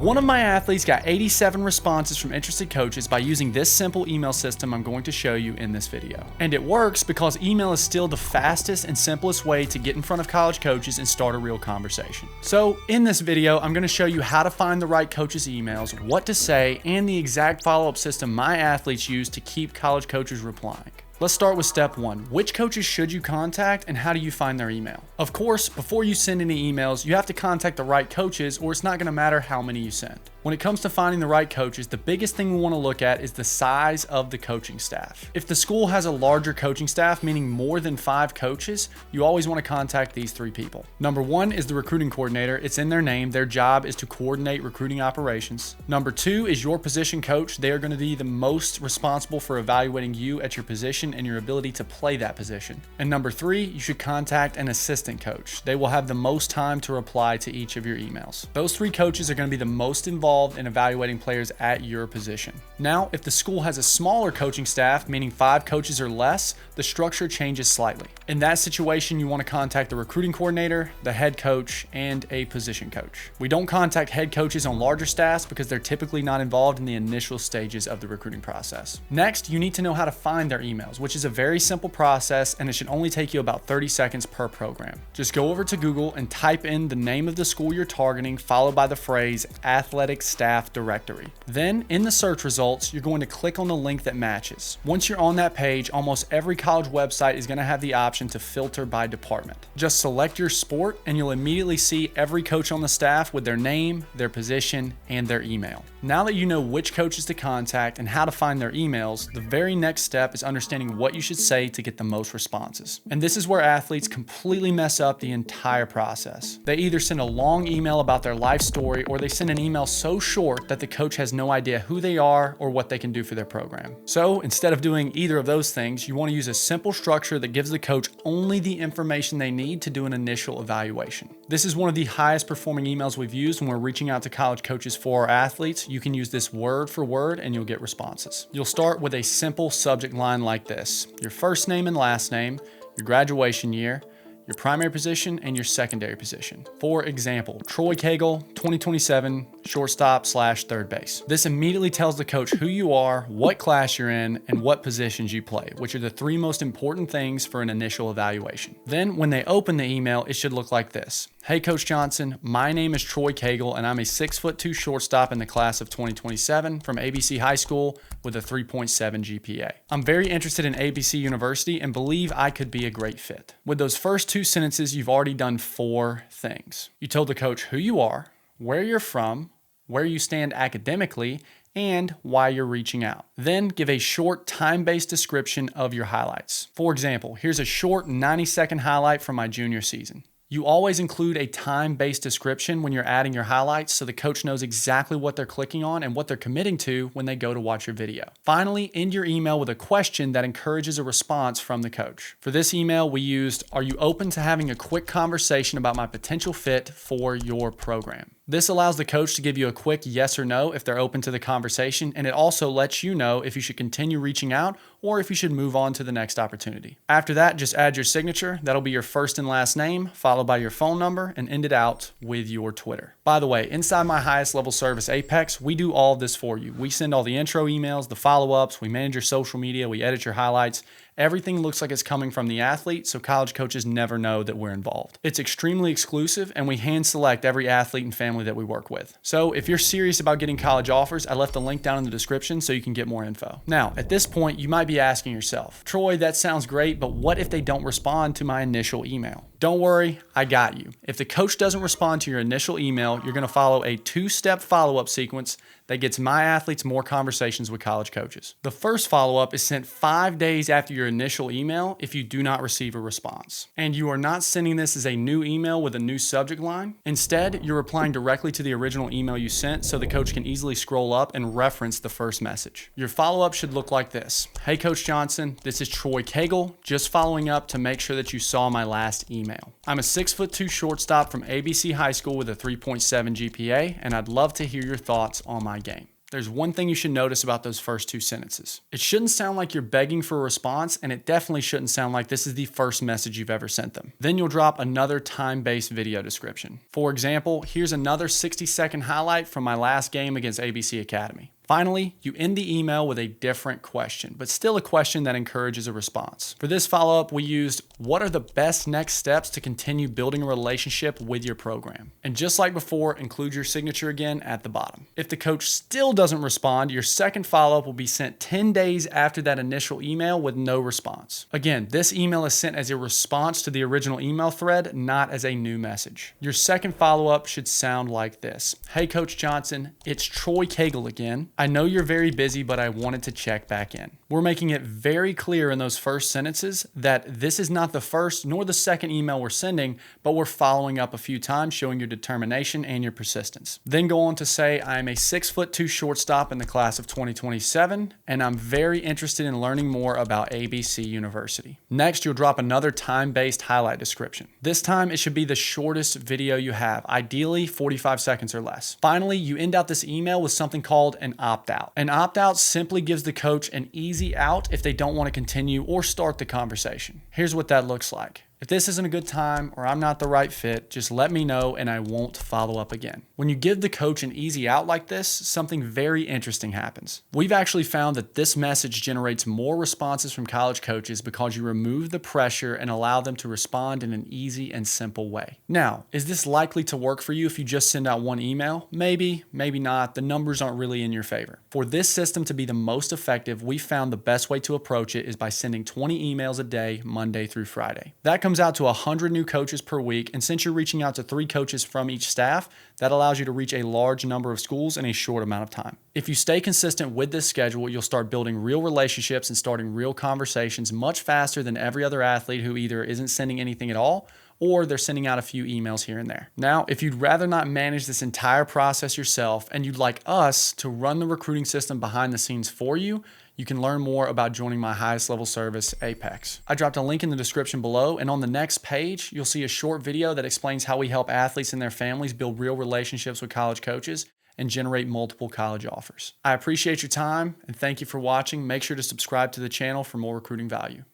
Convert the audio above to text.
One of my athletes got 87 responses from interested coaches by using this simple email system I'm going to show you in this video. And it works because email is still the fastest and simplest way to get in front of college coaches and start a real conversation. So in this video, I'm going to show you how to find the right coaches' emails, what to say, and the exact follow-up system my athletes use to keep college coaches replying. Let's start with step one. Which coaches should you contact and how do you find their email? Of course, before you send any emails, you have to contact the right coaches or it's not going to matter how many you send. When it comes to finding the right coaches, the biggest thing we want to look at is the size of the coaching staff. If the school has a larger coaching staff, meaning more than 5 coaches, you always want to contact these 3 people. Number 1 is the recruiting coordinator. It's in their name. Their job is to coordinate recruiting operations. Number 2 is your position coach. They are going to be the most responsible for evaluating you at your position and your ability to play that position. And number 3, you should contact an assistant coach. They will have the most time to reply to each of your emails. Those 3 coaches are going to be the most involved in evaluating players at your position. Now, if the school has a smaller coaching staff, meaning 5 coaches or less, the structure changes slightly. In that situation, you want to contact the recruiting coordinator, the head coach, and a position coach. We don't contact head coaches on larger staffs because they're typically not involved in the initial stages of the recruiting process. Next, you need to know how to find their emails, which is a very simple process and it should only take you about 30 seconds per program. Just go over to Google and type in the name of the school you're targeting, followed by the phrase athletic staff directory. Then in the search results, you're going to click on the link that matches. Once you're on that page, almost every college website is going to have the option to filter by department. Just select your sport and you'll immediately see every coach on the staff with their name, their position, and their email. Now that you know which coaches to contact and how to find their emails, the very next step is understanding what you should say to get the most responses. And this is where athletes completely mess up the entire process. They either send a long email about their life story or they send an email so short that the coach has no idea who they are or what they can do for their program. So instead of doing either of those things, you want to use a simple structure that gives the coach only the information they need to do an initial evaluation. This is one of the highest performing emails we've used when we're reaching out to college coaches for our athletes. You can use this word for word and you'll get responses. You'll start with a simple subject line like this: your first name and last name, your graduation year, your primary position, and your secondary position. For example, Troy Cagle, 2027, shortstop/third base. This immediately tells the coach who you are, what class you're in, and what positions you play, which are the 3 most important things for an initial evaluation. Then when they open the email, it should look like this. Hey, Coach Johnson, my name is Troy Cagle, and I'm a 6'2" shortstop in the class of 2027 from ABC High School with a 3.7 GPA. I'm very interested in ABC University and believe I could be a great fit. With those first 2 sentences, you've already done 4 things. You told the coach who you are, where you're from, where you stand academically, and why you're reaching out. Then give a short time-based description of your highlights. For example, here's a short 90-second highlight from my junior season. You always include a time-based description when you're adding your highlights so the coach knows exactly what they're clicking on and what they're committing to when they go to watch your video. Finally, end your email with a question that encourages a response from the coach. For this email, we used, "Are you open to having a quick conversation about my potential fit for your program?" This allows the coach to give you a quick yes or no if they're open to the conversation, and it also lets you know if you should continue reaching out or if you should move on to the next opportunity. After that, just add your signature. That'll be your first and last name, followed by your phone number, and end it out with your Twitter. By the way, inside my highest level service, Apex, we do all of this for you. We send all the intro emails, the follow-ups, we manage your social media, we edit your highlights. Everything looks like it's coming from the athlete, so college coaches never know that we're involved. It's extremely exclusive, and we hand select every athlete and family that we work with. So if you're serious about getting college offers, I left a link down in the description so you can get more info. Now, at this point, you might be asking yourself, Troy, that sounds great, but what if they don't respond to my initial email? Don't worry, I got you. If the coach doesn't respond to your initial email, you're going to follow a 2-step follow-up sequence that gets my athletes more conversations with college coaches. The first follow-up is sent 5 days after your initial email if you do not receive a response. And you are not sending this as a new email with a new subject line. Instead, you're replying directly to the original email you sent so the coach can easily scroll up and reference the first message. Your follow-up should look like this. Hey, Coach Johnson, this is Troy Cagle, just following up to make sure that you saw my last email. I'm a 6'2" shortstop from ABC High School with a 3.7 GPA, and I'd love to hear your thoughts on my game. there's one thing you should notice about those first 2 sentences. It shouldn't sound like you're begging for a response, and it definitely shouldn't sound like this is the first message you've ever sent them. Then you'll drop another time-based video description. For example, here's another 60-second highlight from my last game against ABC Academy. Finally, you end the email with a different question, but still a question that encourages a response. For this follow-up, we used, what are the best next steps to continue building a relationship with your program? And just like before, include your signature again at the bottom. If the coach still doesn't respond, your second follow-up will be sent 10 days after that initial email with no response. Again, this email is sent as a response to the original email thread, not as a new message. Your second follow-up should sound like this. Hey, Coach Johnson, it's Troy Cagle again. I know you're very busy, but I wanted to check back in. We're making it very clear in those first sentences that this is not the first nor the second email we're sending, but we're following up a few times, showing your determination and your persistence. Then go on to say, I am a 6'2" shortstop in the class of 2027, and I'm very interested in learning more about ABC University. Next, you'll drop another time-based highlight description. This time, it should be the shortest video you have, ideally 45 seconds or less. Finally, you end out this email with something called an opt-out. An opt-out simply gives the coach an easy out if they don't want to continue or start the conversation. Here's what that looks like. If this isn't a good time or I'm not the right fit, just let me know and I won't follow up again. When you give the coach an easy out like this, something very interesting happens. We've actually found that this message generates more responses from college coaches because you remove the pressure and allow them to respond in an easy and simple way. Now, is this likely to work for you if you just send out one email? Maybe, maybe not. The numbers aren't really in your favor. For this system to be the most effective, we found the best way to approach it is by sending 20 emails a day, Monday through Friday. That comes out to 100 new coaches per week, and since you're reaching out to 3 coaches from each staff, that allows you to reach a large number of schools in a short amount of time. If you stay consistent with this schedule, you'll start building real relationships and starting real conversations much faster than every other athlete who either isn't sending anything at all or they're sending out a few emails here and there. Now, if you'd rather not manage this entire process yourself and you'd like us to run the recruiting system behind the scenes for you, you can learn more about joining my highest level service, Apex. I dropped a link in the description below, and on the next page, you'll see a short video that explains how we help athletes and their families build real relationships with college coaches and generate multiple college offers. I appreciate your time, and thank you for watching. Make sure to subscribe to the channel for more recruiting value.